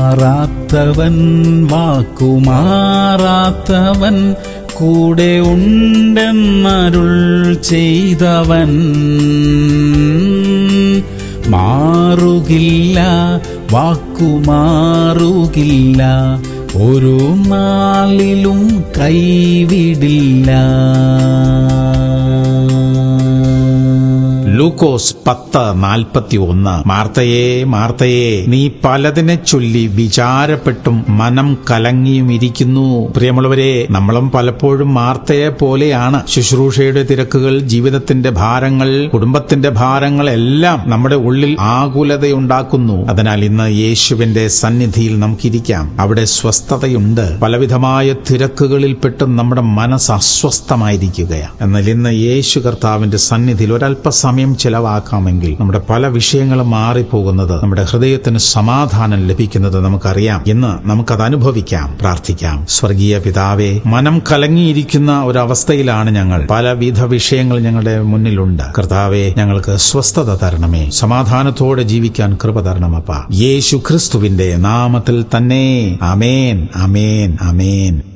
മാറാത്തവൻ വാക്കുമാറാത്തവൻ കൂടെ ഉണ്ടെന്നരുൾ ചെയ്തവൻ മാറുകില്ല, വാക്കുമാറുകില്ല, ഒരു നാളിലും കൈവിടില്ല. ലൂക്കോസ് 10:41. മാർത്തയേ, മാർത്തയേ, നീ പലതിനെ ചൊല്ലി വിചാരപ്പെട്ടും മനം കലങ്ങിയുമിരിക്കുന്നു. പ്രിയമുള്ളവരെ, നമ്മളും പലപ്പോഴും മാർത്തയെ പോലെയാണ്. ശുശ്രൂഷയുടെ തിരക്കുകൾ, ജീവിതത്തിന്റെ ഭാരങ്ങൾ, കുടുംബത്തിന്റെ ഭാരങ്ങൾ എല്ലാം നമ്മുടെ ഉള്ളിൽ ആകുലതയുണ്ടാക്കുന്നു. അതിനാൽ ഇന്ന് യേശുവിന്റെ സന്നിധിയിൽ നമുക്കിരിക്കാം. അവിടെ സ്വസ്ഥതയുണ്ട്. പലവിധമായ തിരക്കുകളിൽപ്പെട്ട് നമ്മുടെ മനസ്സ് അസ്വസ്ഥമായിരിക്കുകയാണ്. എന്നാൽ ഇന്ന് യേശു കർത്താവിന്റെ സന്നിധിയിൽ ഒരല്പസമയം ചെലവാക്കാമെങ്കിൽ നമ്മുടെ പല വിഷയങ്ങളും മാറിപ്പോകുന്നത്, നമ്മുടെ ഹൃദയത്തിന് സമാധാനം ലഭിക്കുന്നത് നമുക്കറിയാം. ഇന്ന് നമുക്കത് അനുഭവിക്കാം. പ്രാർത്ഥിക്കാം. സ്വർഗീയ പിതാവേ, മനം കലങ്ങിയിരിക്കുന്ന ഒരവസ്ഥയിലാണ് ഞങ്ങൾ. പലവിധ വിഷയങ്ങൾ ഞങ്ങളുടെ മുന്നിലുണ്ട്. കർത്താവേ, ഞങ്ങൾക്ക് സ്വസ്ഥത തരണമേ. സമാധാനത്തോടെ ജീവിക്കാൻ കൃപ തരണമപ്പ. യേശു ക്രിസ്തുവിന്റെ നാമത്തിൽ തന്നെ. ആമേൻ, ആമേൻ, ആമേൻ.